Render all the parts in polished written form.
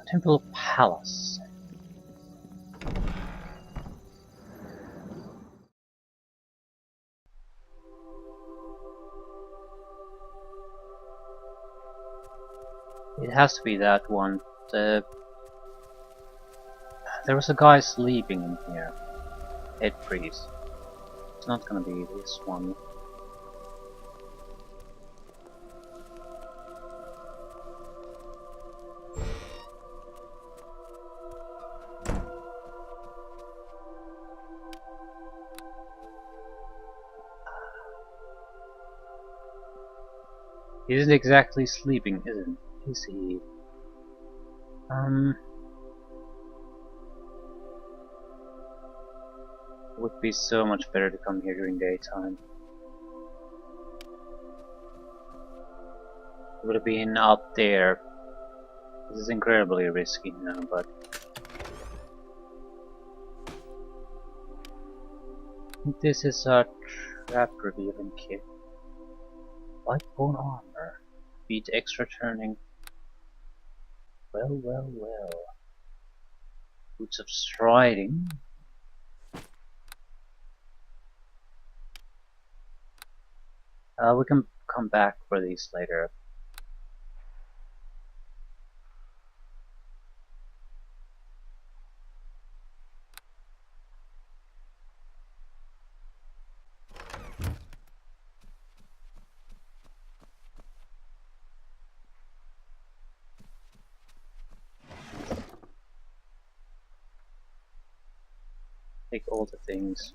Temple Palace. It has to be that one. There was a guy sleeping in here. Head priest. It's not gonna be this one. He isn't exactly sleeping, is he? It would be so much better to come here during daytime. It would have been out there. This is incredibly risky now, but this is a trap revealing kit. Light bone armor. Beat extra turning. Well, well, well. Boots of striding. We can come back for these later. Take all the things.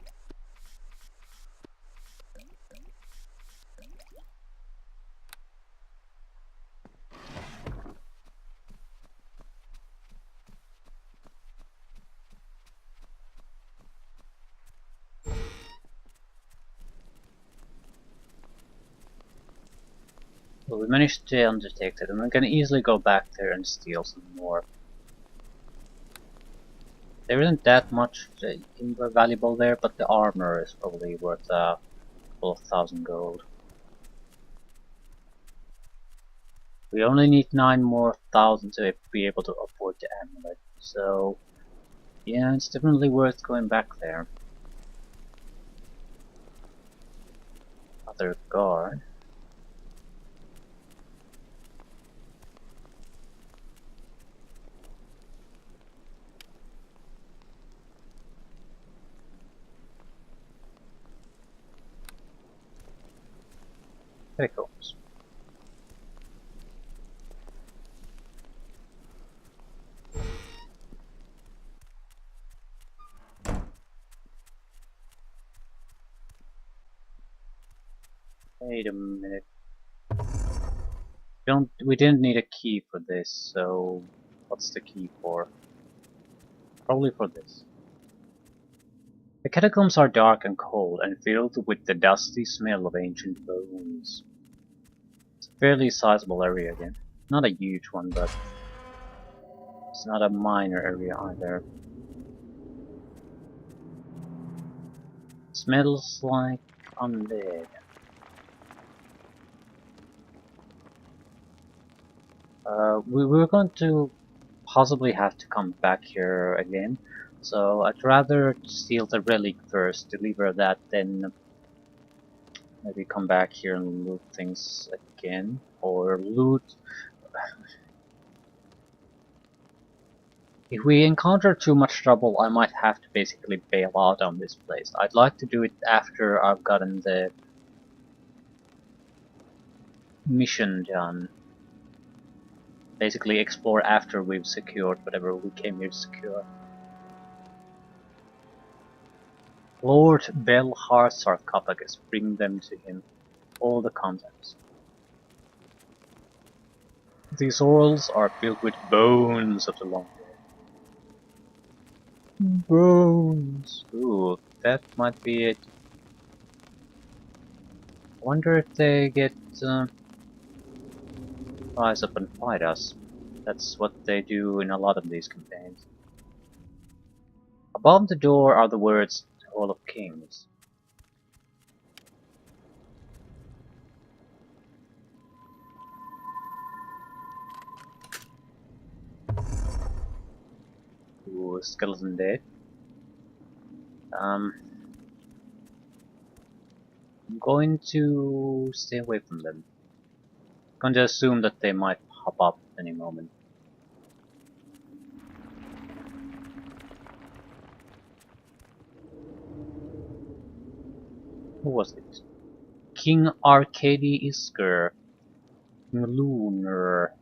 Well, we managed to stay undetected, and we can easily go back there and steal some more. There isn't that much valuable there, but the armor is probably worth a couple of thousand gold. We only need 9 more thousand to be able to afford the amulet, so yeah, it's definitely worth going back there. Other guard. Pickles. Wait a minute. We didn't need a key for this, so what's the key for? Probably for this. The catacombs are dark and cold and filled with the dusty smell of ancient bones. It's a fairly sizable area again. Not a huge one, but it's not a minor area either. Smells like undead. We were going to possibly have to come back here again, so I'd rather steal the relic first, deliver that, then maybe come back here and loot things again, or loot. If we encounter too much trouble, I might have to basically bail out on this place. I'd like to do it after I've gotten the mission done. Basically explore after we've secured whatever we came here to secure. Lord Belhar's sarcophagus, bring them to him. All the contents. These orals are filled with bones of the long dead. Bones! Ooh, that might be it. Wonder if they get rise up and fight us. That's what they do in a lot of these campaigns. Above the door are the words Hall of Kings. skeleton dead. I'm going to stay away from them. I'm going to assume that they might pop up at any moment. Who was it? King Arcady Isker. King Lunar.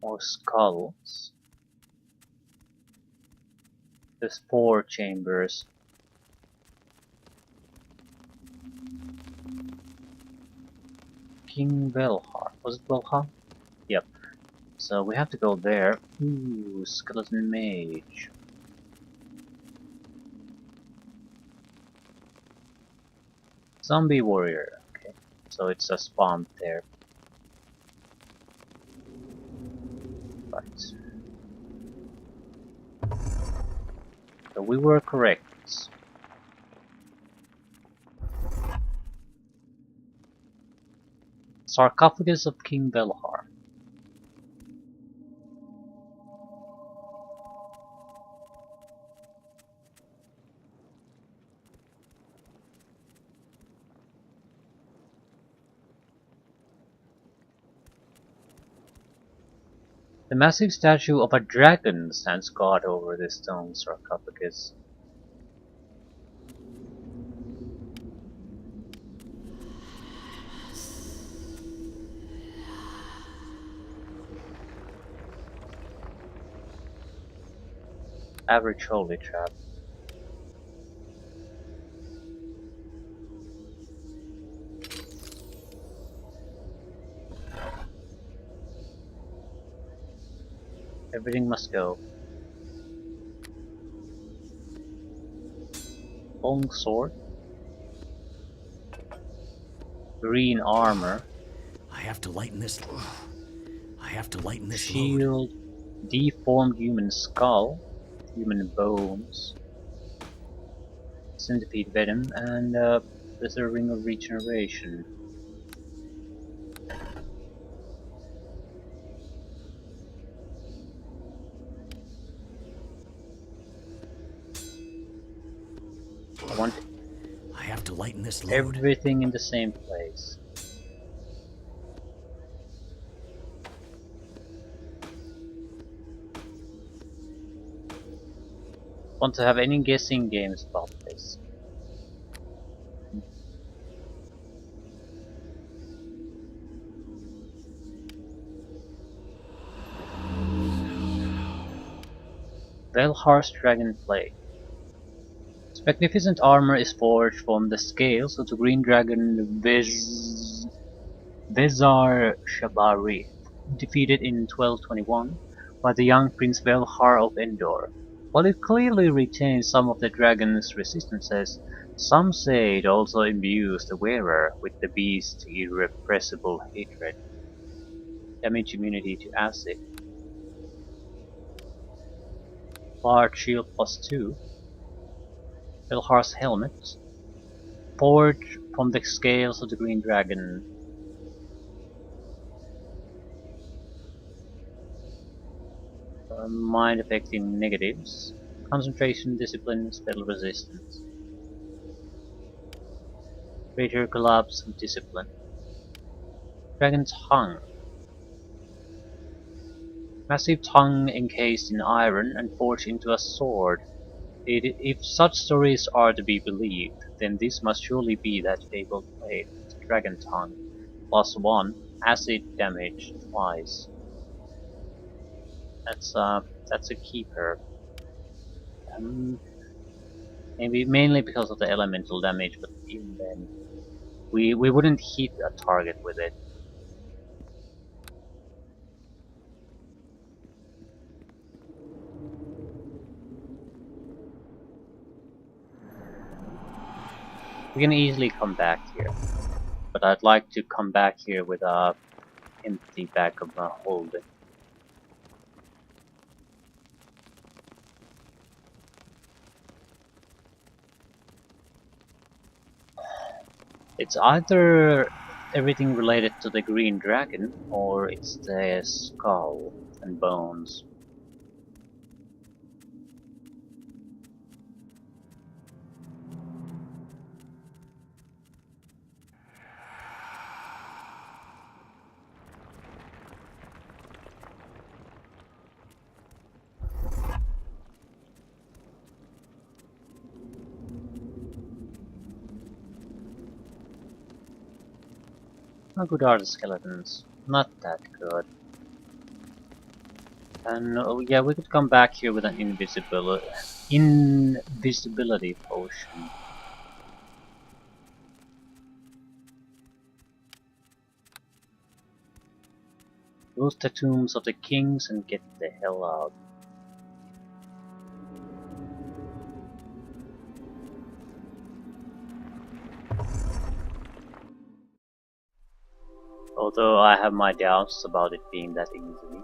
More skulls. There's 4 chambers. King Velhar. Was it Velhar? Yep. So we have to go there. Ooh, skeleton mage. Zombie warrior. Okay. So it's a spawn there. Right. So we were correct. Sarcophagus of King Velhar. The massive statue of a dragon stands guard over the stone sarcophagus. Average holy trap. Everything must go. Long sword. Green armor. I have to lighten this load. Shield. Deformed human skull. Human bones. Centipede venom. And there's a ring of regeneration. I want I have to lighten this load. everything in the same place. Want to have any guessing games about this? Velhar's Dragon Plate. Its magnificent armor is forged from the scales of the green dragon Vezar Shabarith, defeated in 1221 by the young Prince Velhar of Endor. While it clearly retains some of the dragon's resistances, some say it also imbues the wearer with the beast's irrepressible hatred. Damage immunity to acid. Large shield +2. Velhar's helmet. Forged from the scales of the green dragon. Mind affecting negatives. Concentration, discipline, spell resistance. Greater collapse of discipline. Dragon's tongue. Massive tongue encased in iron and forged into a sword. If such stories are to be believed, then this must surely be that fabled blade, Dragon Tongue. +1, acid damage twice. That's a keeper. Maybe mainly because of the elemental damage, but even then, we wouldn't hit a target with it. We can easily come back here, but I'd like to come back here with a empty bag of holding. It's either everything related to the green dragon, or it's the skull and bones. How good are the skeletons? Not that good. And oh yeah, we could come back here with an invisibility potion. Loot the tombs of the kings and get the hell out. Although I have my doubts about it being that easy.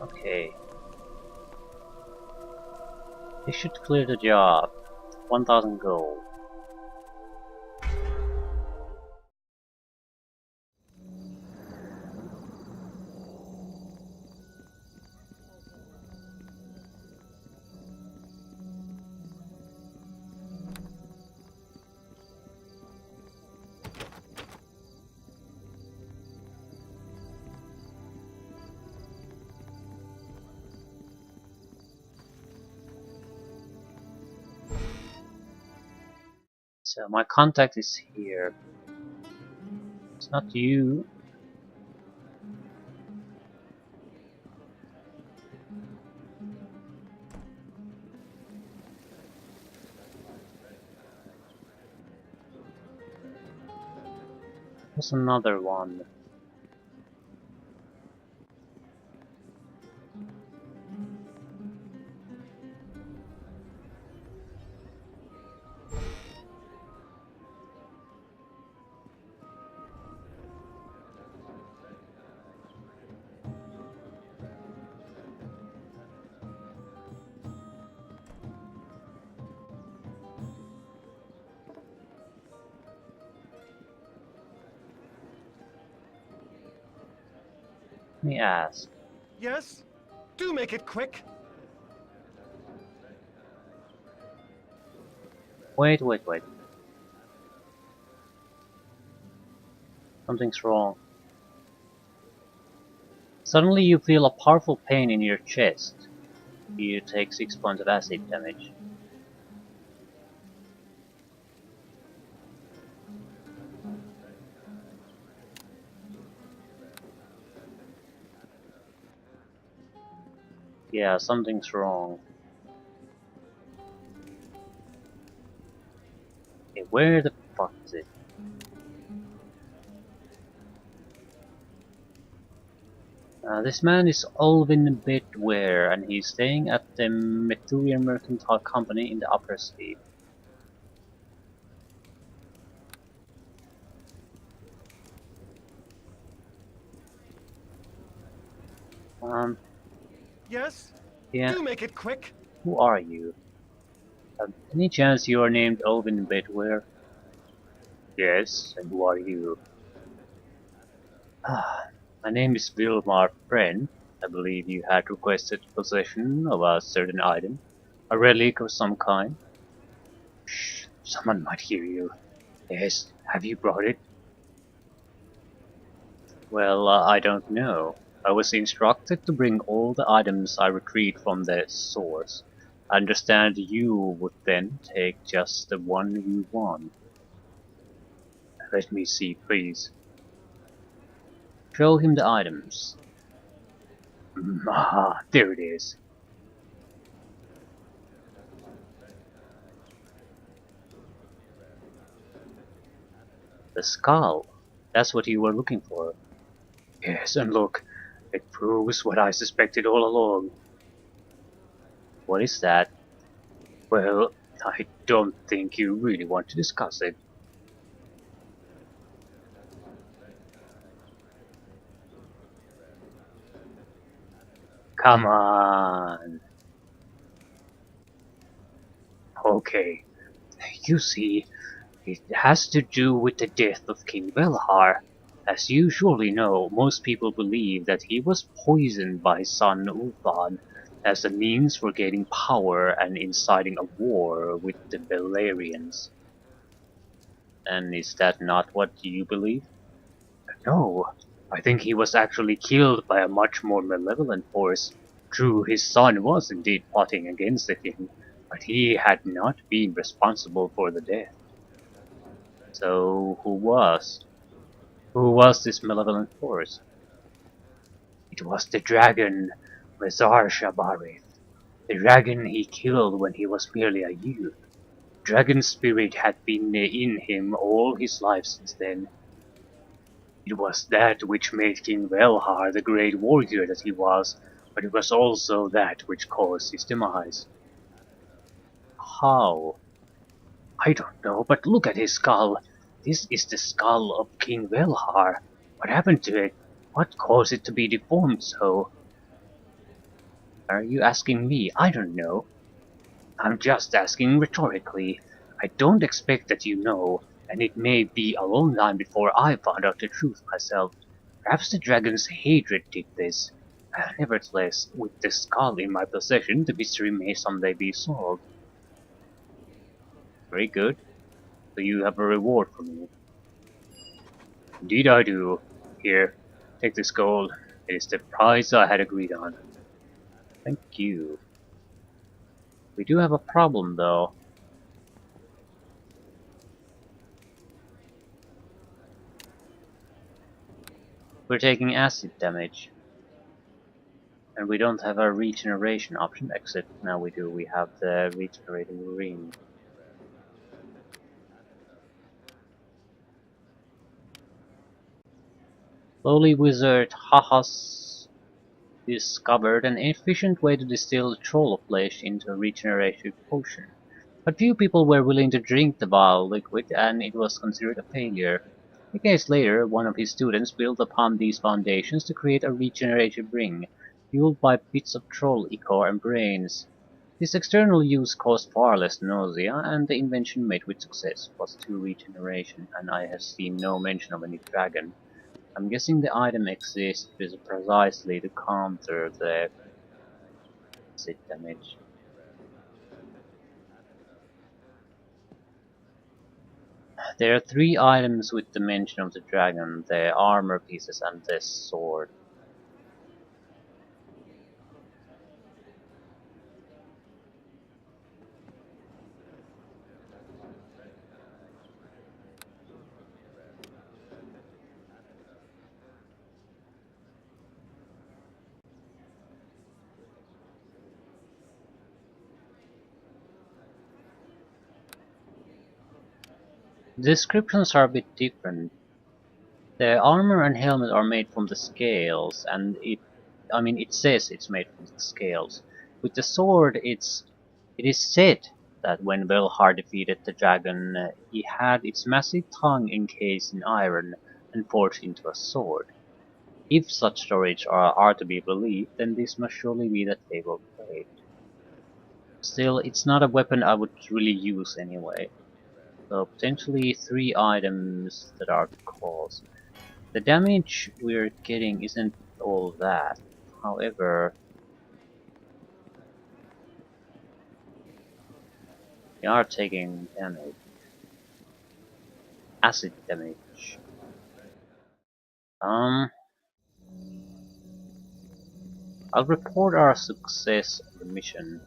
Okay. This should clear the job. 1000 gold. So my contact is here. It's not you. There's another one. Let me ask. Yes? Do make it quick. Wait. Something's wrong. Suddenly you feel a powerful pain in your chest. You take 6 points of acid damage. Yeah, something's wrong. Okay, where the fuck is it? This man is Alvin Bedware, and he's staying at the Methurian Mercantile Company in the Upper Sleep. Yes? Yeah, Do make it quick. who are you? Any chance you are named Alvin Bedware? Yes, and who are you? My name is Vilmar Friend. I believe you had requested possession of a certain item, a relic of some kind. Shh, someone might hear you. Yes, have you brought it? Well, I don't know. I was instructed to bring all the items I retrieved from the source. I understand you would then take just the one you want. Let me see, please. Show him the items. Ah, there it is. The skull. That's what you were looking for. Yes, and look, it proves what I suspected all along. What is that? Well, I don't think you really want to discuss it. Come on. Okay, you see, it has to do with the death of King Belhar. As you surely know, most people believe that he was poisoned by his son Ulthan as a means for gaining power and inciting a war with the Belerians. And is that not what you believe? No, I think he was actually killed by a much more malevolent force. True, his son was indeed plotting against the king, but he had not been responsible for the death. So who was? Who was this malevolent force? It was the dragon, Mazar Shabarith. The dragon he killed when he was merely a youth. Dragon spirit had been in him all his life since then. It was that which made King Velhar the great warrior that he was, but it was also that which caused his demise. How? I don't know, but look at his skull. This is the skull of King Velhar. What happened to it? What caused it to be deformed so? Are you asking me? I don't know. I'm just asking rhetorically. I don't expect that you know, and it may be a long time before I found out the truth myself. Perhaps the dragon's hatred did this. Nevertheless, with the skull in my possession, the mystery may someday be solved. Very good. So you have a reward for me. Indeed I do. Here, take this gold. It is the price I had agreed on. Thank you. We do have a problem though. We're taking acid damage. And we don't have a regeneration option, except now we do. We have the regenerating ring. Lowly Wizard Hahas discovered an efficient way to distill troll flesh into a regenerative potion. But few people were willing to drink the vile liquid, and it was considered a failure. Decades later, one of his students built upon these foundations to create a regenerative ring, fueled by bits of troll ichor and brains. This external use caused far less nausea, and the invention met with success, +2 regeneration, and I have seen no mention of any dragon. I'm guessing the item exists precisely to counter the acid damage. There are 3 items with the mention of the dragon, the armor pieces and the sword. The descriptions are a bit different. The armor and helmet are made from the scales, and it says it's made from the scales. With the sword, it is said that when Velhar defeated the dragon, he had its massive tongue encased in iron and forged into a sword. If such stories are to be believed, then this must surely be the fabled blade. Still, it's not a weapon I would really use anyway. So potentially 3 items that are cause. The damage we're getting isn't all that. However, we are taking damage. Acid damage. Um, I'll report our success on the mission.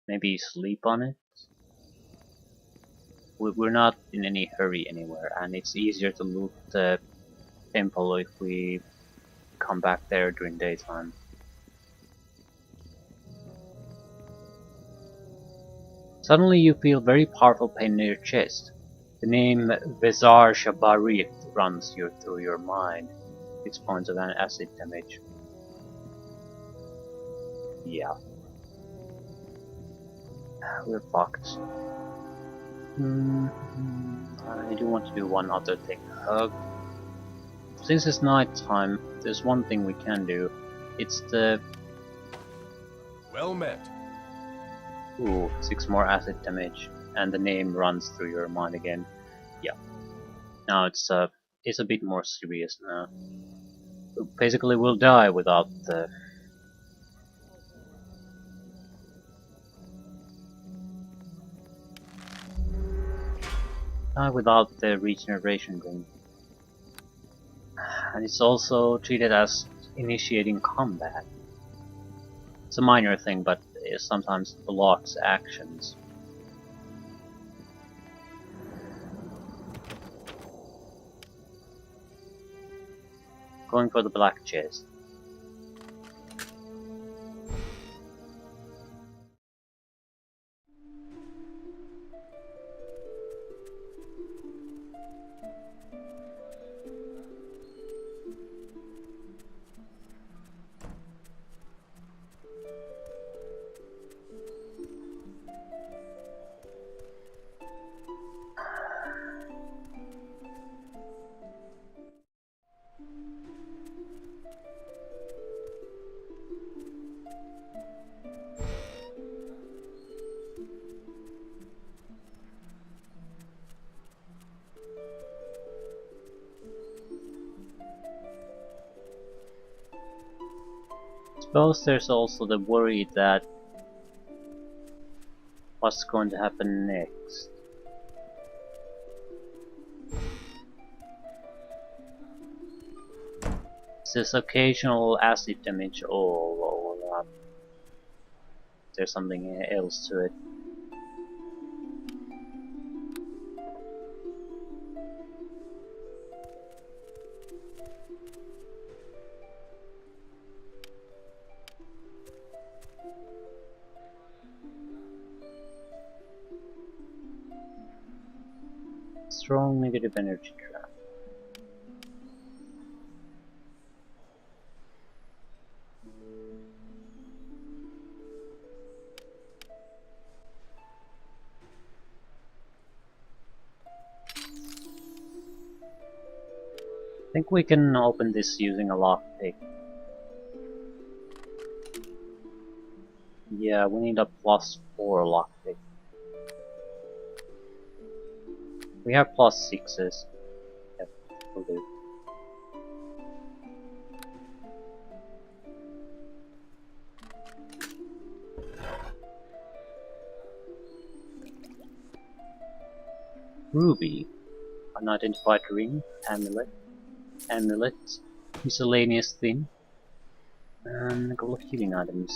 Maybe sleep on it? We're not in any hurry anywhere, and it's easier to loot the temple if we come back there during daytime. Suddenly you feel very powerful pain in your chest. The name Vezar Shabarith runs through your mind. 6 points of acid damage. Yeah. We're fucked. I do want to do one other thing. Since it's night time, there's one thing we can do. It's the... Well met. Ooh, 6 more acid damage, and the name runs through your mind again. Yeah. Now it's a bit more serious now. Basically, we'll die without the... without the regeneration ring. And it's also treated as initiating combat. It's a minor thing, but it sometimes blocks actions. Going for the black chest. Suppose there's also the worry that what's going to happen next. This occasional acid damage or there's something else to it. Strong negative energy trap. I think we can open this using a lockpick. Yeah, we need a +4 lockpick. We have +6s. Yep, will do. Ruby. Unidentified ring. Amulet. Miscellaneous thing. And a couple of healing items.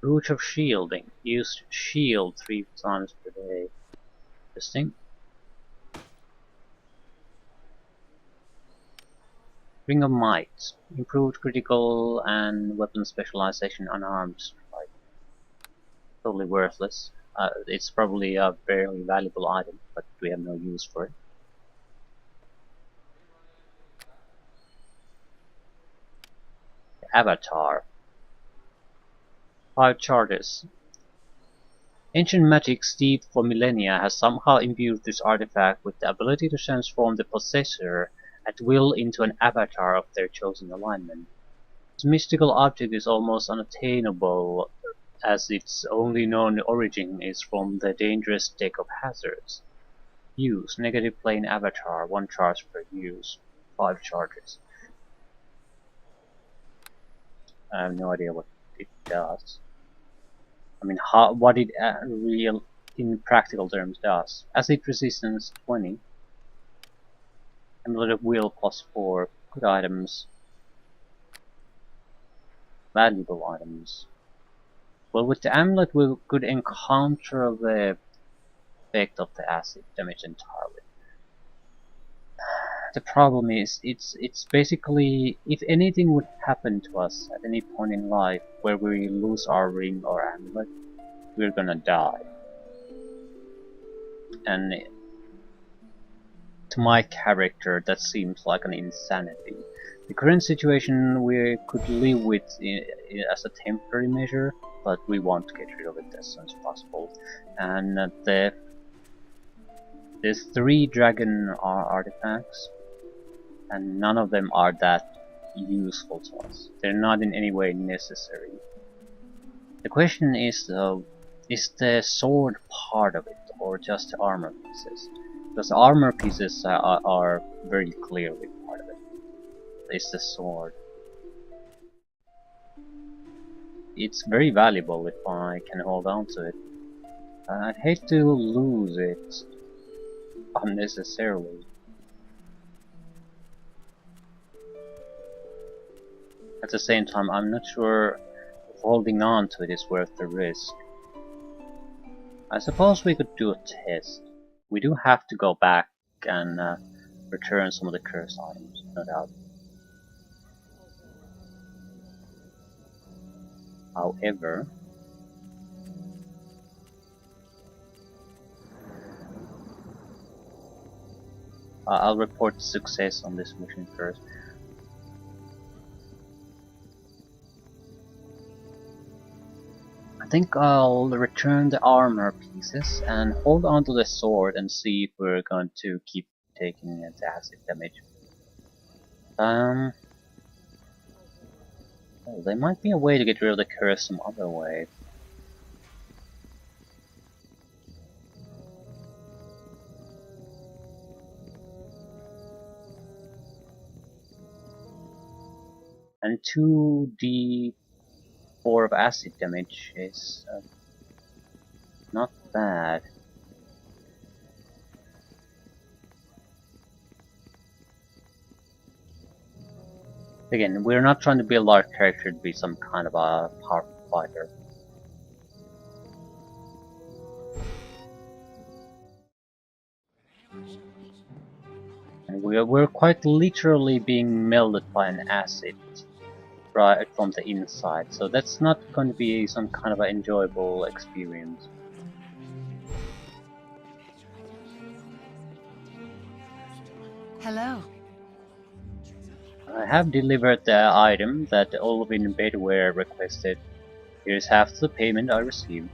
Root of Shielding. Use shield 3 times per day. Interesting. Ring of Might. Improved critical and weapon specialization unarmed strike. Totally worthless. It's probably a very valuable item, but we have no use for it. Avatar. 5 charges. Ancient magic steeped for millennia has somehow imbued this artifact with the ability to transform the possessor at will into an avatar of their chosen alignment. This mystical object is almost unattainable, as its only known origin is from the dangerous deck of hazards. Use negative plane avatar, 1 charge per use, 5 charges. I have no idea what it does. I mean, what it in practical terms does. Acid resistance 20. Amulet of will +4. Good items. Valuable items. Well, with the amulet we could encounter the effect of the acid damage entirely. The problem is, it's basically, if anything would happen to us at any point in life where we lose our ring or amulet, we're gonna die. And to my character, that seems like an insanity. The current situation we could live with as a temporary measure, but we want to get rid of it as soon as possible. And there's 3 dragon artifacts, and none of them are that useful to us. They're not in any way necessary. The question is the sword part of it, or just the armor pieces? Because the armor pieces are very clearly part of it. It's the sword. It's very valuable if I can hold on to it. I'd hate to lose it unnecessarily. At the same time, I'm not sure if holding on to it is worth the risk. I suppose we could do a test. We do have to go back and return some of the cursed items, no doubt. However, I'll report success on this mission first. I think I'll return the armor pieces and hold on to the sword and see if we're going to keep taking the acid damage. Well, there might be a way to get rid of the curse some other way. And 2d4 of acid damage is not bad. Again, we're not trying to build our character to be some kind of a powerful fighter. And we're quite literally being melted by an acid right from the inside, so that's not going to be some kind of an enjoyable experience. Hello. I have delivered the item that Olvin and Bedware requested. Here's half the payment I received.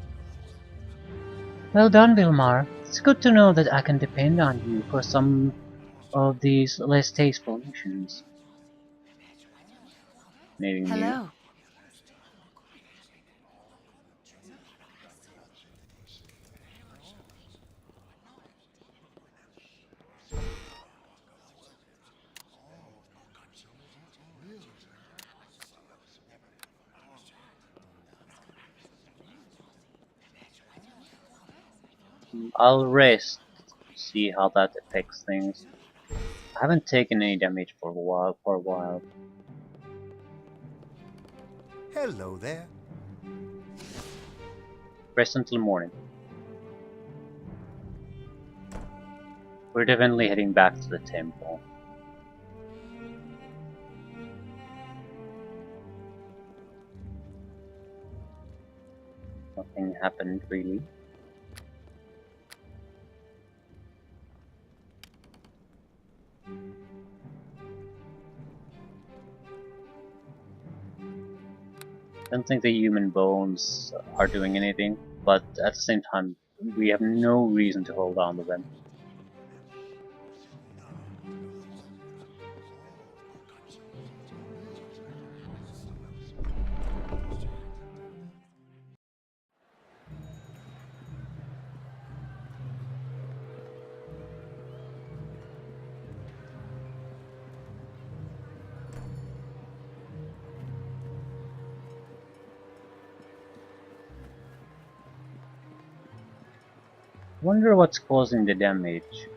Well done, Vilmar. It's good to know that I can depend on you for some of these less tasteful missions. Maybe new. Hello. I'll rest, see how that affects things. I haven't taken any damage for a while. Hello there. Rest until morning. We're definitely heading back to the temple. Nothing happened really. I don't think the human bones are doing anything, but at the same time, we have no reason to hold on to them. Wonder what's causing the damage.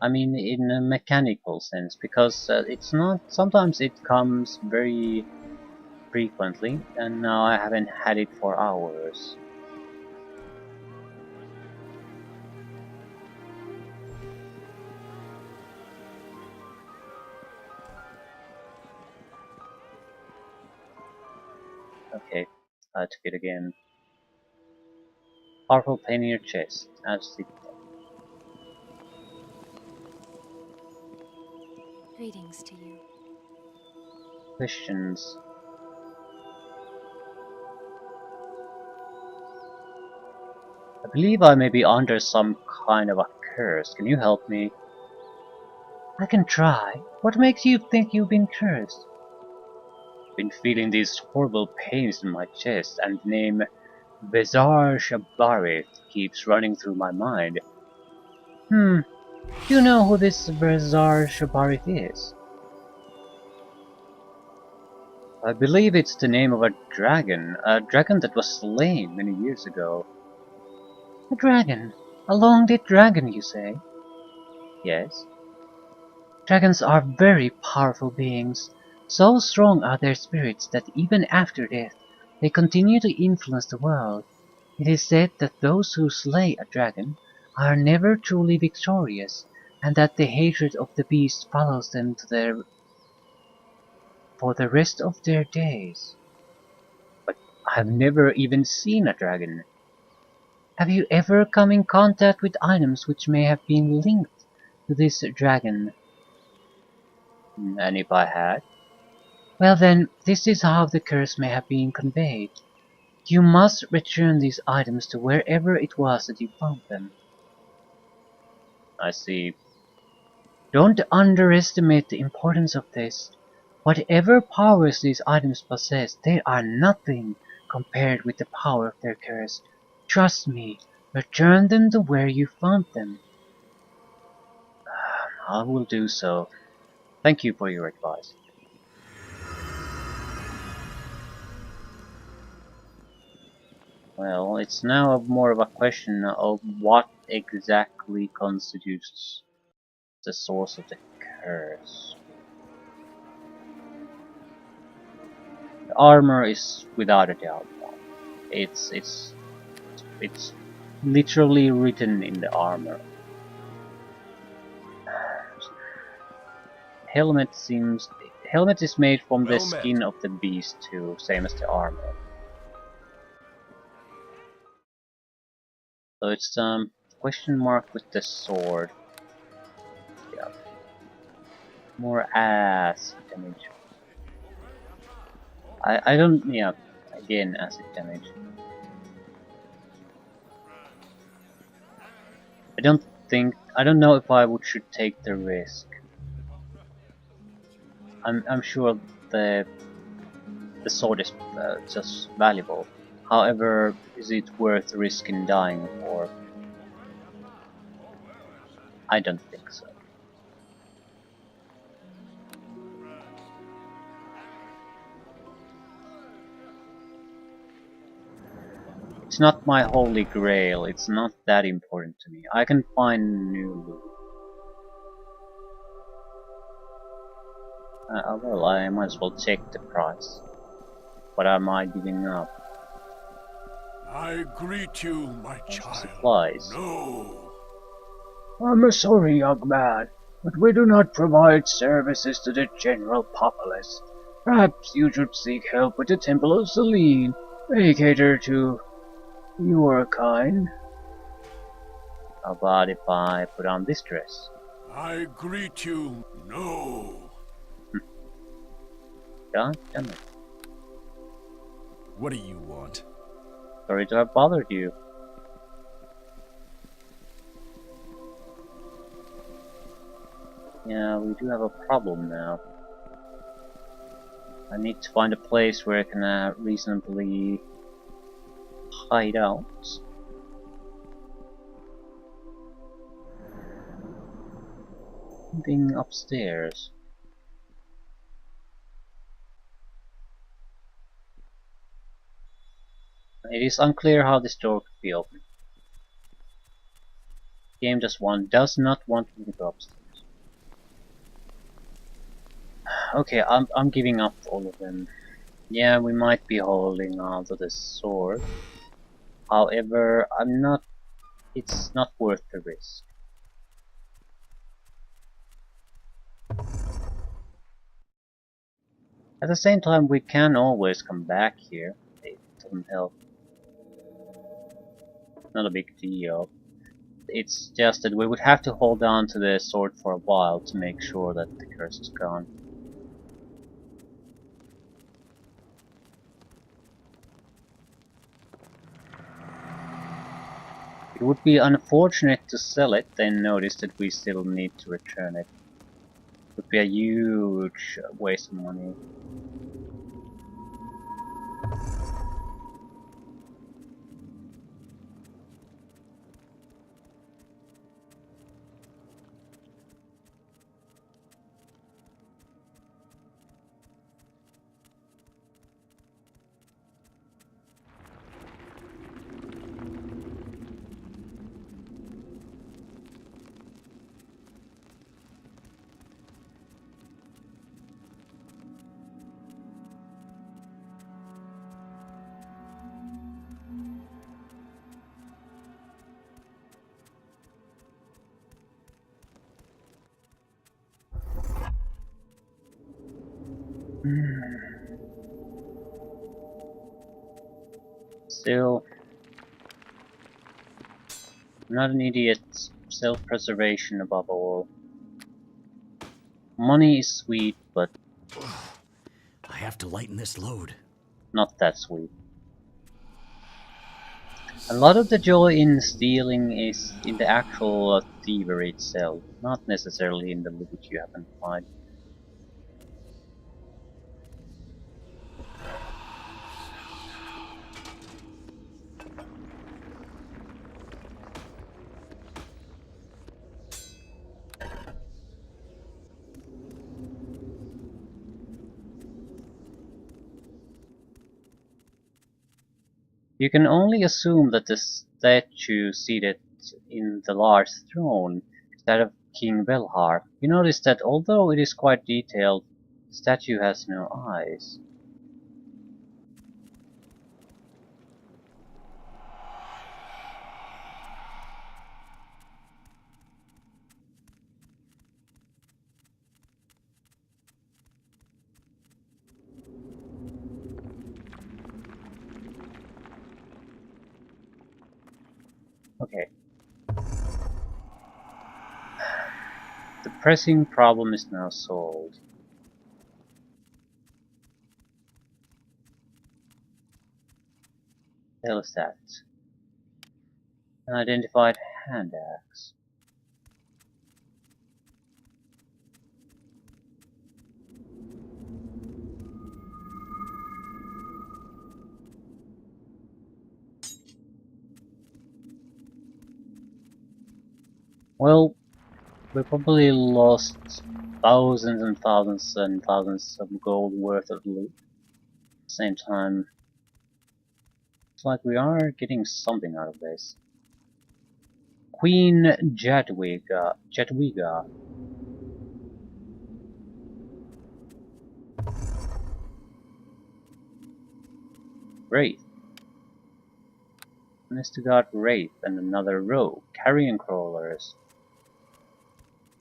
I mean, in a mechanical sense, because it's not. Sometimes it comes very frequently, and now I haven't had it for hours. Okay, I took it again. Powerful pain in your chest. As the Greetings to you. questions. I believe I may be under some kind of a curse. Can you help me? I can try. What makes you think you've been cursed? I've been feeling these horrible pains in my chest, and the name Bezar Shabarith keeps running through my mind. Do you know who this Bezar Shabarith is? I believe it's the name of a dragon that was slain many years ago. A dragon? A long-dead dragon, you say? Yes. Dragons are very powerful beings. So strong are their spirits that even after death, they continue to influence the world. It is said that those who slay a dragon are never truly victorious, and that the hatred of the beast follows them for the rest of their days. But I've never even seen a dragon. Have you ever come in contact with items which may have been linked to this dragon? And if I had? Well then, this is how the curse may have been conveyed. You must return these items to wherever it was that you found them. I see. Don't underestimate the importance of this. Whatever powers these items possess, they are nothing compared with the power of their curse. Trust me, return them to where you found them. I will do so. Thank you for your advice. Well, it's now more of a question of what exactly constitutes the source of the curse. The armor is without a doubt one. It's literally written in the armor. Helmet is made from the Well met. skin of the beast too, same as the armor. So it's question mark with the sword. Yeah. More acid damage. I don't, yeah, again acid damage. I don't know if I should take the risk. I'm sure the sword is just valuable. However, is it worth risking dying for? I don't think so. It's not my holy grail, it's not that important to me. I can find new loot. Well, I might as well check the price. What am I giving up? I greet you, my child. Supplies. No. I'm sorry, young man, but we do not provide services to the general populace. Perhaps you should seek help with the Temple of Selene. They cater to your kind. How about if I put on this dress? I greet you. No. God damn it. What do you want? Sorry to have bothered you. Yeah, we do have a problem now. I need to find a place where I can reasonably hide out. Something upstairs. It is unclear how this door could be opened. Game does not want me to go upstairs. Okay, I'm giving up all of them. Yeah, we might be holding on to the sword. However, it's not worth the risk. At the same time, we can always come back here. It doesn't help. Not a big deal. It's just that we would have to hold on to the sword for a while to make sure that the curse is gone. It would be unfortunate to sell it, then notice that we still need to return it. It would be a huge waste of money. Still, I'm not an idiot. Self-preservation above all. Money is sweet, but I have to lighten this load. not that sweet. A lot of the joy in stealing is in the actual thievery itself, not necessarily in the loot you happen to find. You can only assume that the statue seated in the large throne is that of King Belhar. You notice that although it is quite detailed, the statue has no eyes. Okay. The pressing problem is now solved. What the hell is that? Unidentified hand axe. Well, we probably lost thousands and thousands of gold worth of loot. At the same time, it's like we are getting something out of this. Queen Jadwiga. Wraith. Honest to God, Wraith and another rogue. Carrion crawlers.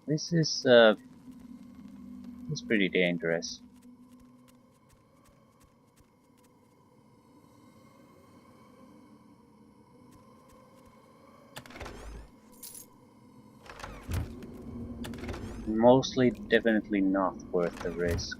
This is pretty dangerous. Mostly definitely not worth the risk.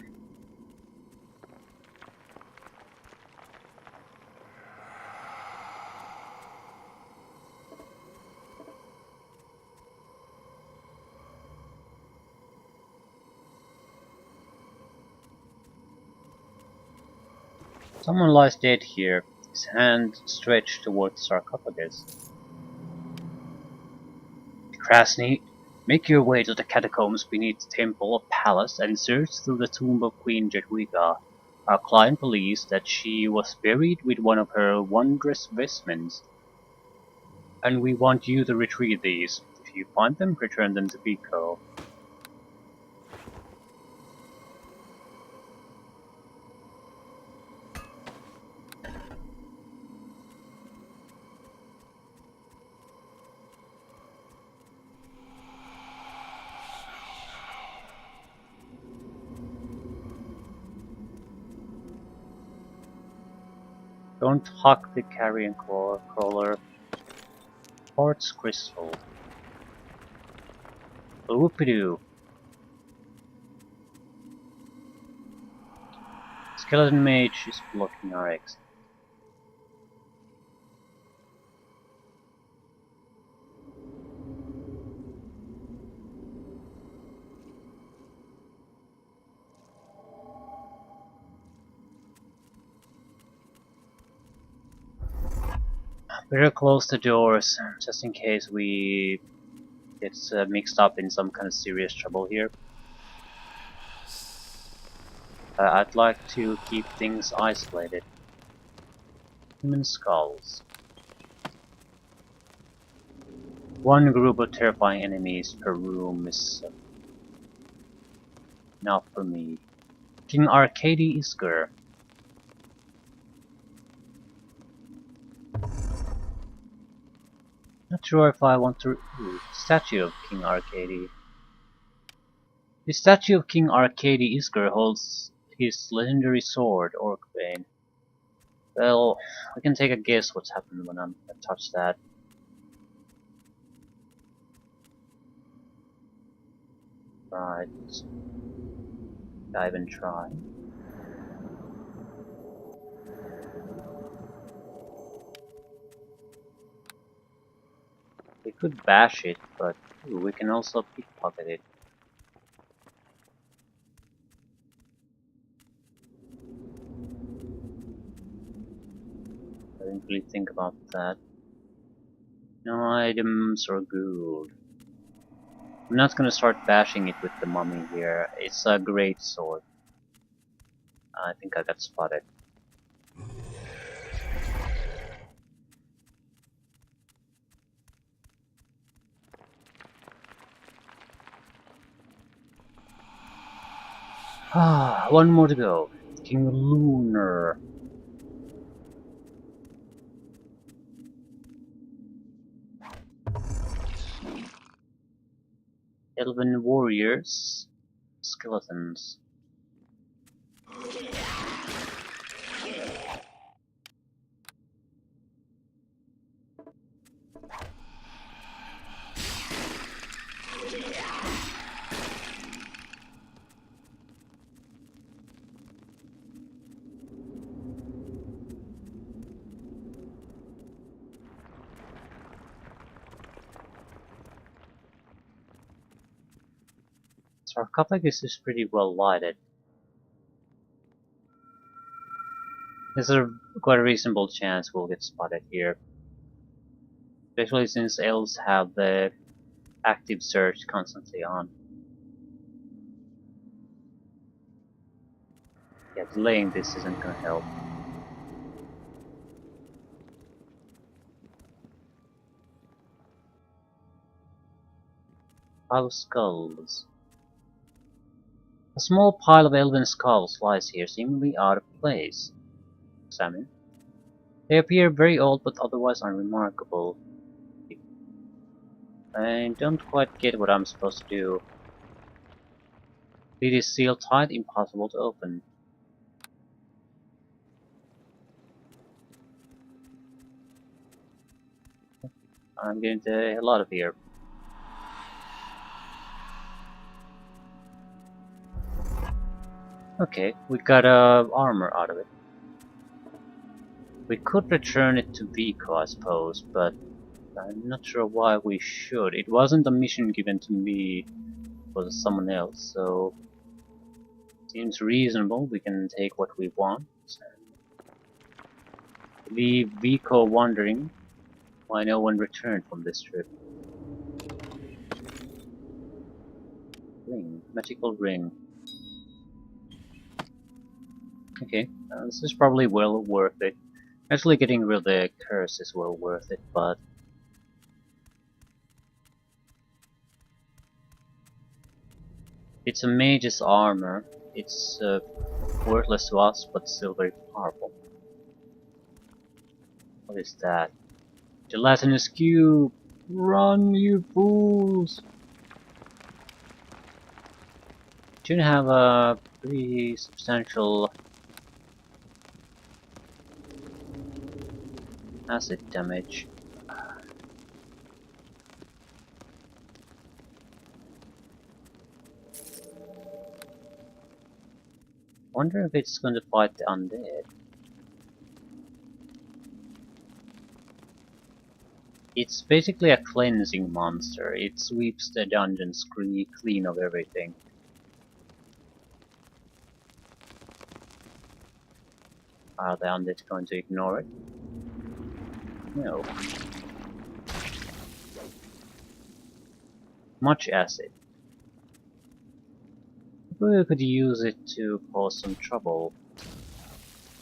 Someone lies dead here, his hand stretched toward the sarcophagus. Krasny, make your way to the catacombs beneath the temple or palace and search through the tomb of Queen Jadwiga. Our client believes that she was buried with one of her wondrous vestments, and we want you to retrieve these. If you find them, return them to Pico. Don't huck the carrion crawler. Quartz crystal. Whoopidoo. Skeleton mage is blocking our exit. Better close the doors, just in case we get mixed up in some kind of serious trouble here. I'd like to keep things isolated. Human skulls. One group of terrifying enemies per room is enough for me. King Arcady Isker. Not sure if I want to. Ooh, statue of King Arcady. The statue of King Arcady Isker holds his legendary sword, Orcbane. Well, we can take a guess what's happened when I touch that. Right. Dive and try. We could bash it, but ooh, we can also pickpocket it. I didn't really think about that. No items or gold. I'm not gonna start bashing it with the mummy here. It's a great sword. I think I got spotted. Ah, one more to go. King Lunar. Elven warriors. Skeletons. Sarcophagus is pretty well lighted. There's quite a reasonable chance we'll get spotted here. Especially since elves have the active search constantly on. Yeah, delaying this isn't gonna help. Pile of skulls. A small pile of elven skulls lies here, seemingly out of place. Examine. They appear very old but otherwise unremarkable. I don't quite get what I'm supposed to do. It is sealed tight, impossible to open. I'm getting the hell out of here. Okay, we got armor out of it. We could return it to Vico, I suppose, but I'm not sure why we should. It wasn't a mission given to me, it was someone else, so seems reasonable. We can take what we want. Leave Vico wondering why no one returned from this trip. Ring, magical ring. Okay, this is probably well worth it. Actually getting rid of the curse is well worth it, but it's a mage's armor. It's worthless to us, but still very powerful. What is that? Gelatinous cube! Run, you fools! Should have a pretty substantial Acid damage. Wonder if it's going to fight the undead. It's basically a cleansing monster. It sweeps the dungeons clean of everything. Are the undead going to ignore it? No. Much acid. We could use it to cause some trouble.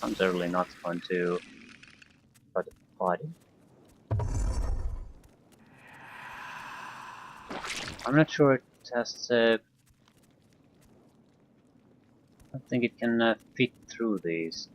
I'm certainly not going to try to fight it. I'm not sure it has I think it can fit through these.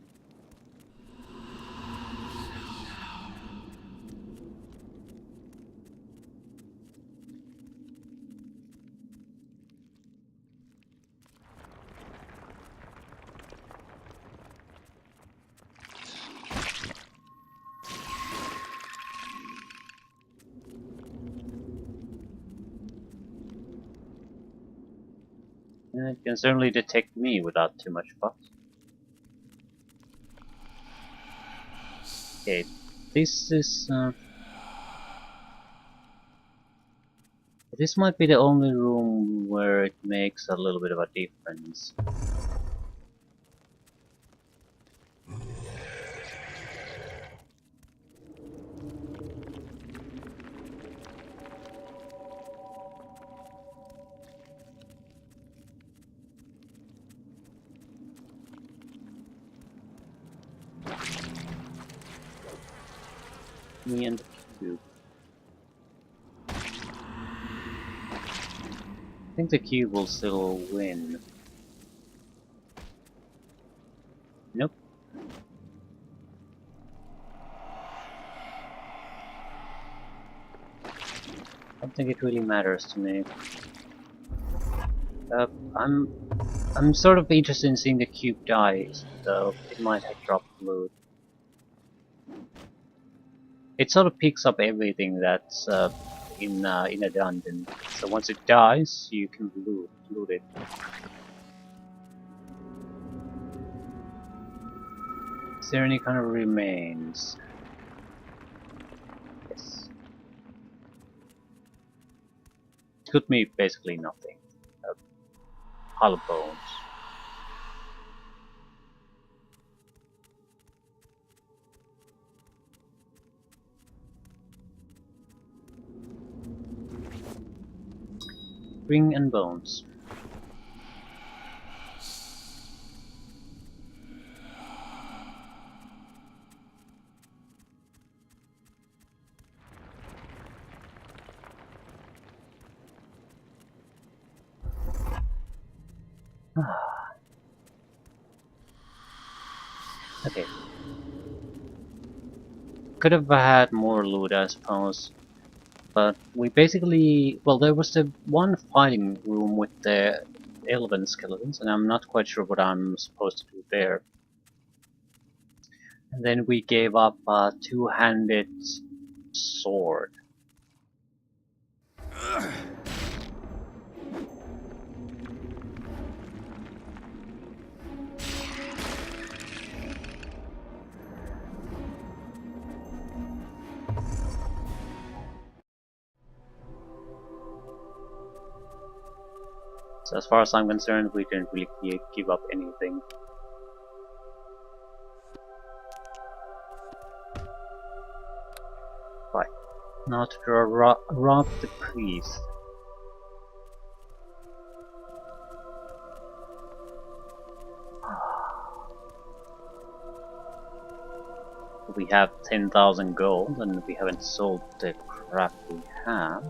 It can certainly detect me without too much fuss. Okay, this is this might be the only room where it makes a little bit of a difference. Me and the cube. I think the cube will still win. Nope. I don't think it really matters to me. I'm sort of interested in seeing the cube die, so it might have dropped loot. It sort of picks up everything that's in a dungeon. So once it dies, you can loot it. Is there any kind of remains? Yes. It could be basically nothing. Hollow bones. Ring and bones. Okay. Could have had more loot, I suppose. But we basically... Well, there was the one fighting room with the elven skeletons, and I'm not quite sure what I'm supposed to do there. And then we gave up a two-handed sword. So as far as I'm concerned, we didn't really give up anything. Right. Now to rob the priest. We have 10,000 gold and we haven't sold the crap we have.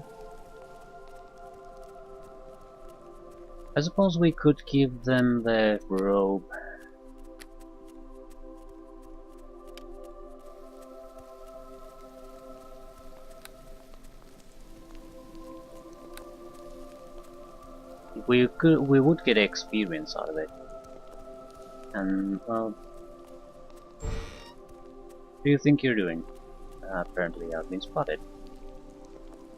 I suppose we could give them the robe. We would get experience out of it. And well, what do you think you're doing? Apparently I've been spotted.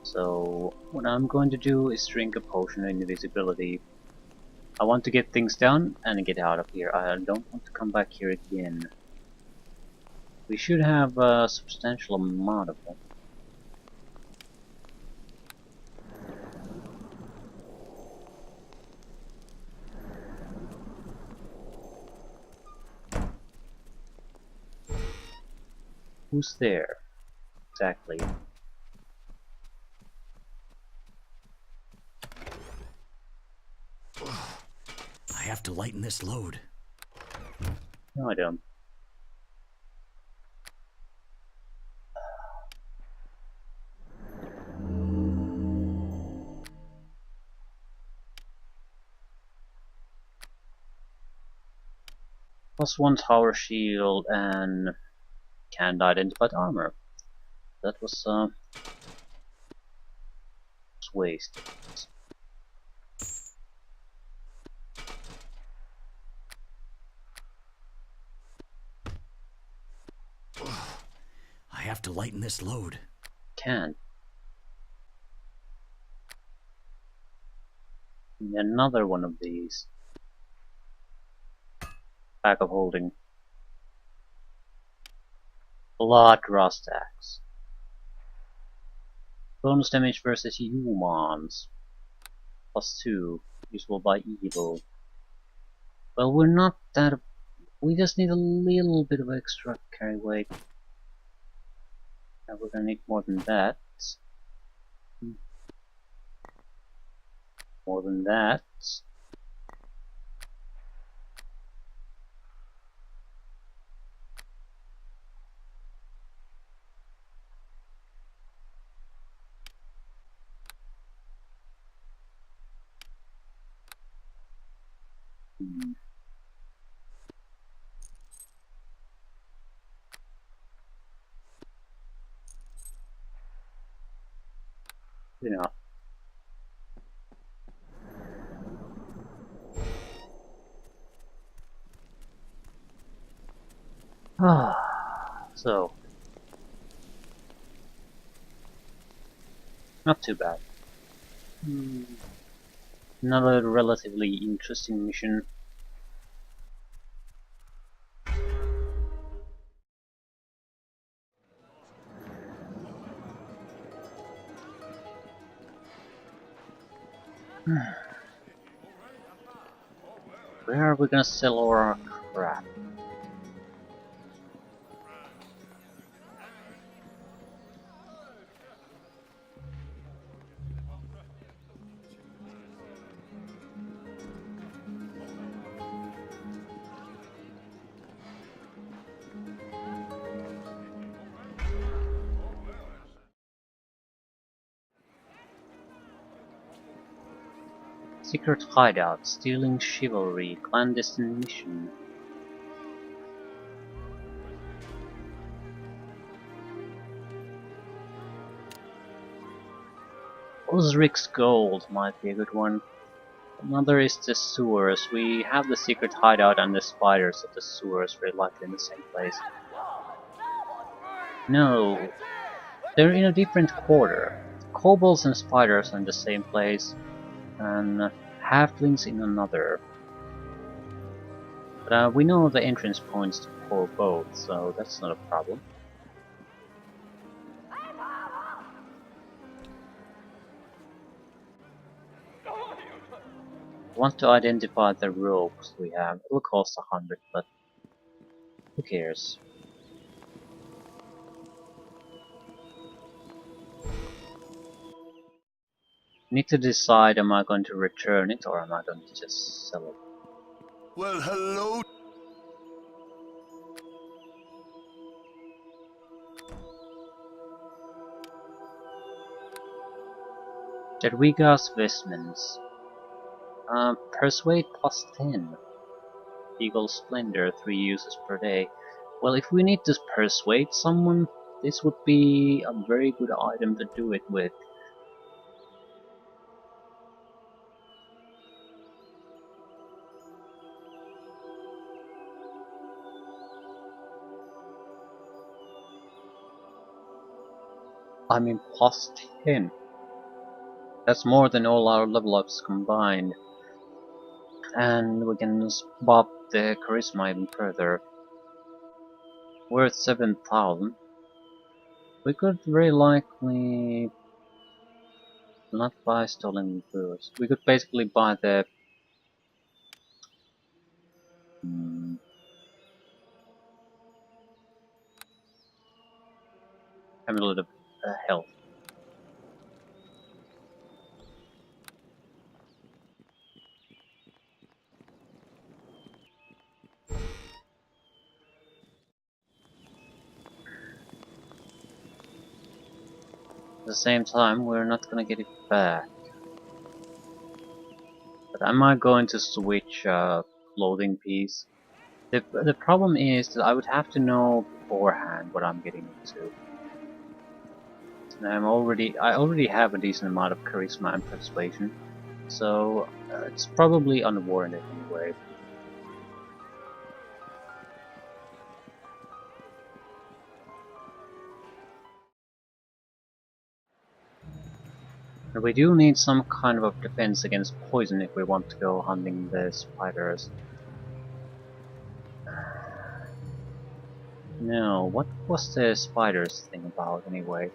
So what I'm going to do is drink a potion of invisibility. I want to get things done and get out of here. I don't want to come back here again. We should have a substantial amount of them. Who's there? Exactly. I have to lighten this load. No, I don't. +1 tower shield and can't identify armor. That was waste. I have to lighten this load. Can't. Another one of these. Pack of holding. Blood rust axe. Bonus damage versus humans. +2. Usable by evil. Well, we're not that. We just need a little bit of extra carry weight. And we're gonna need more than that. More than that. Hmm. You know. So, not too bad. Another relatively interesting mission. Where are we gonna sell our crap? Secret hideout, stealing chivalry, clandestine mission. Osric's gold might be a good one. Another is the sewers. We have the secret hideout and the spiders at the sewers, very likely in the same place. No, they're in a different quarter. Kobolds and spiders are in the same place, and halflings in another. But we know the entrance points for both, so that's not a problem. Want to identify the rogues we have. It will cost 100, but who cares? Need to decide, am I going to return it or am I going to just sell it? Well, hello. Jadwiga's vestments. Persuade +10. Eagle Splendor, 3 uses per day. Well, if we need to persuade someone, this would be a very good item to do it with. I mean plus 10. That's more than all our level ups combined. And we can bump the charisma even further. We're at 7,000. We could very likely not buy stolen goods. We could basically buy the amulet of health. At the same time, we're not gonna get it back. But am I going to switch clothing piece? The problem is that I would have to know beforehand what I'm getting into. And I already have a decent amount of charisma and persuasion, so it's probably unwarranted anyway. And we do need some kind of defense against poison if we want to go hunting the spiders. No, what was the spiders thing about anyway?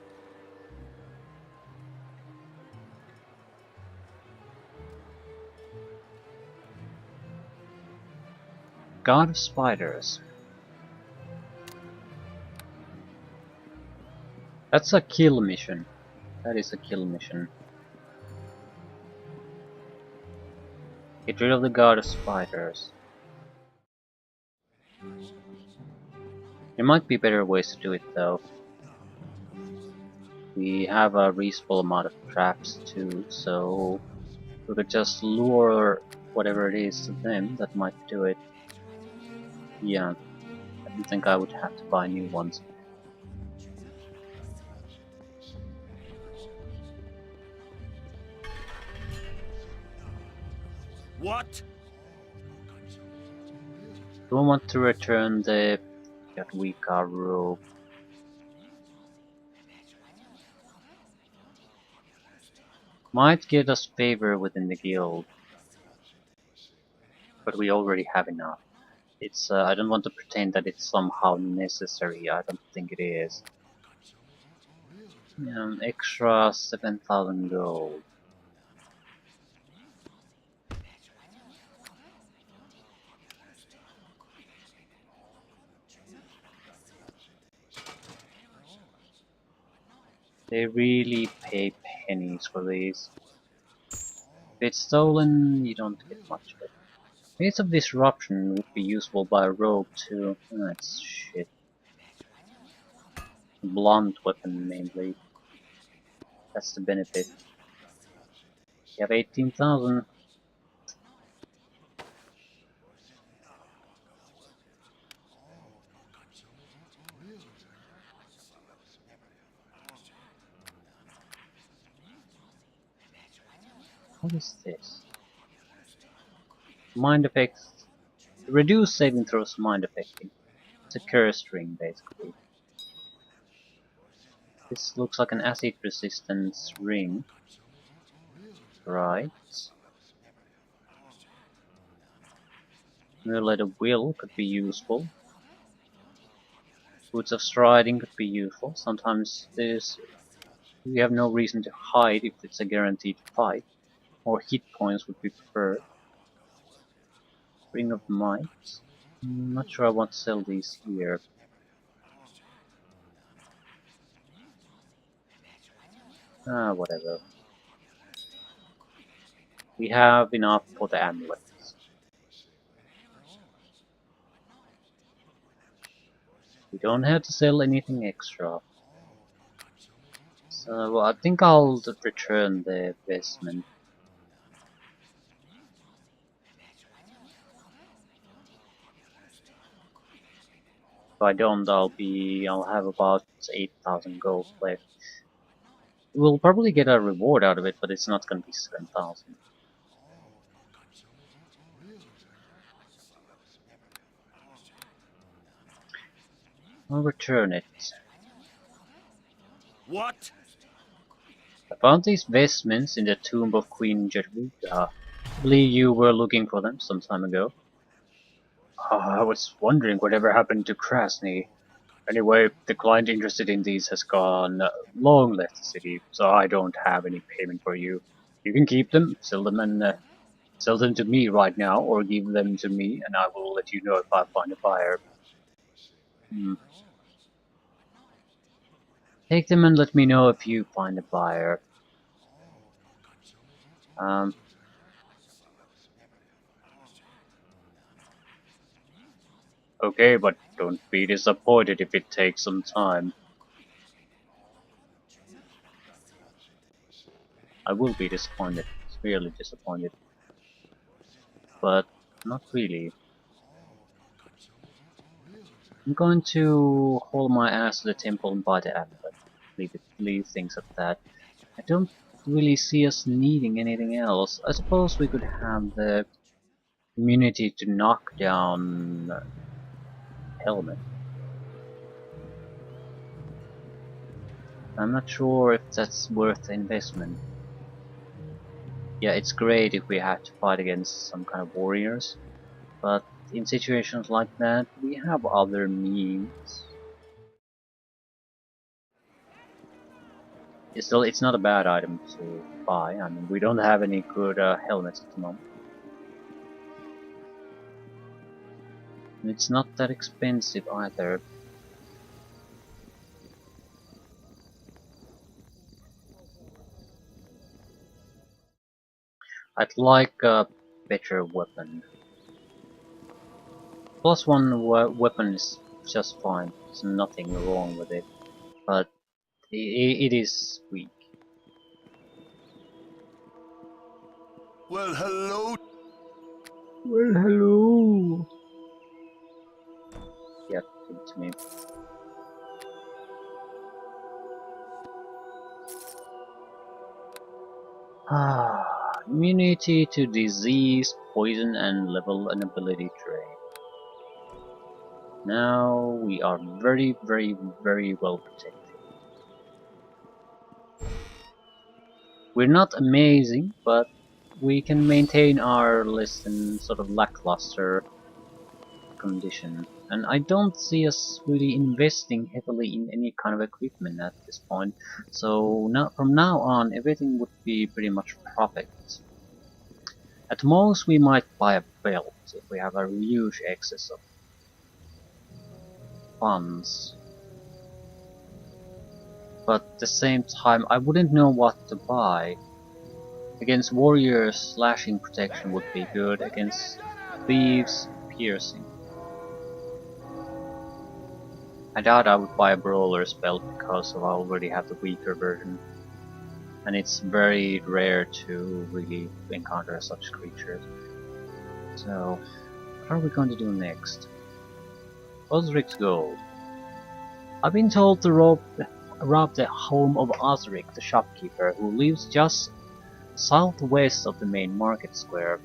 God of Spiders. That's a kill mission. That is a kill mission. Get rid of the God of Spiders. There might be better ways to do it though. We have a reasonable amount of traps too, so we could just lure whatever it is to them that might do it. Yeah, I don't think I would have to buy new ones. What? Do I want to return the Gatwika robe? Might get us favor within the guild, but we already have enough. It's I don't want to pretend that it's somehow necessary. I don't think it is. Extra 7,000 gold. They really pay pennies for these. If it's stolen, you don't get much of it. Base of Disruption would be useful by a rogue too. That's shit. Blunt weapon mainly. That's the benefit. You have 18,000. What is this? Mind effects. Reduce saving throws mind affecting. It's a curse ring basically. This looks like an acid resistance ring. Right. Amulet of Will could be useful. Boots of Striding could be useful. Sometimes we have no reason to hide if it's a guaranteed fight. Or hit points would be preferred. Ring of Might. I'm not sure I want to sell these here. Whatever. We have enough for the amulets. We don't have to sell anything extra. So I think I'll return the investment. If I don't, I'll have about 8,000 gold left. We'll probably get a reward out of it, but it's not gonna be 7,000. I'll return it. What? I found these vestments in the tomb of Queen Jedwika. I believe you were looking for them some time ago. I was wondering whatever happened to Krasny. Anyway, the client interested in these has gone long left the city, so I don't have any payment for you. You can keep them, sell them, and sell them to me right now, or give them to me, and I will let you know if I find a buyer. Hmm. Take them and let me know if you find a buyer. Um, okay, but don't be disappointed if it takes some time. I will be disappointed, severely disappointed, but not really. I'm going to haul my ass to the temple and buy the amulet. Leave things at that. I don't really see us needing anything else. I suppose we could have the immunity to knock down helmet. I'm not sure if that's worth the investment. Yeah, it's great if we have to fight against some kind of warriors, but in situations like that, we have other means. It's not a bad item to buy. I mean, we don't have any good helmets at the moment. And it's not that expensive either. I'd like a better weapon. Plus one weapon is just fine. There's nothing wrong with it. But it is weak. Well, hello. Well, hello. Yeah, give it to me. Immunity to disease, poison, and level and ability trait. Now we are very, very, very well protected. We're not amazing, but we can maintain our less than sort of lackluster condition. And I don't see us really investing heavily in any kind of equipment at this point. So now, from now on, everything would be pretty much profit. At most, we might buy a belt if we have a huge excess of funds. But at the same time, I wouldn't know what to buy. Against warriors, slashing protection would be good. Against thieves, piercing. I doubt I would buy a brawler's belt because I already have the weaker version. And it's very rare to really encounter such creatures. So, what are we going to do next? Osric's gold. I've been told to rob the home of Osric, the shopkeeper, who lives just southwest of the main market square.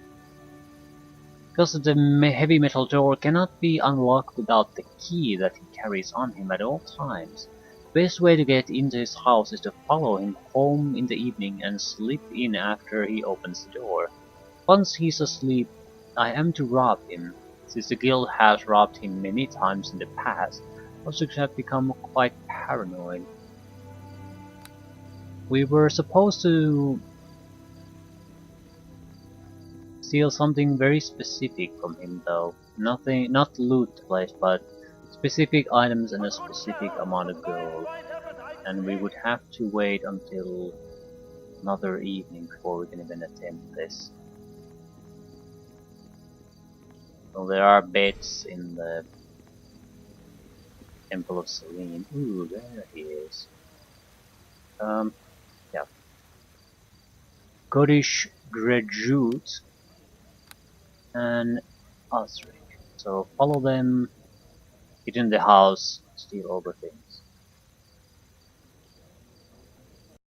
Because the heavy metal door cannot be unlocked without the key that he carries on him at all times. The best way to get into his house is to follow him home in the evening and slip in after he opens the door. Once he's asleep, I am to rob him. Since the guild has robbed him many times in the past, Osric have become quite paranoid. We were supposed to steal something very specific from him though. Nothing, not loot the place, but specific items and a specific amount of gold. And we would have to wait until another evening before we can even attempt this. Well, there are beds in the Temple of Selene. Ooh, there he is. Yeah. Scottish Graduate and Osric. So follow them, get in the house, steal all the things.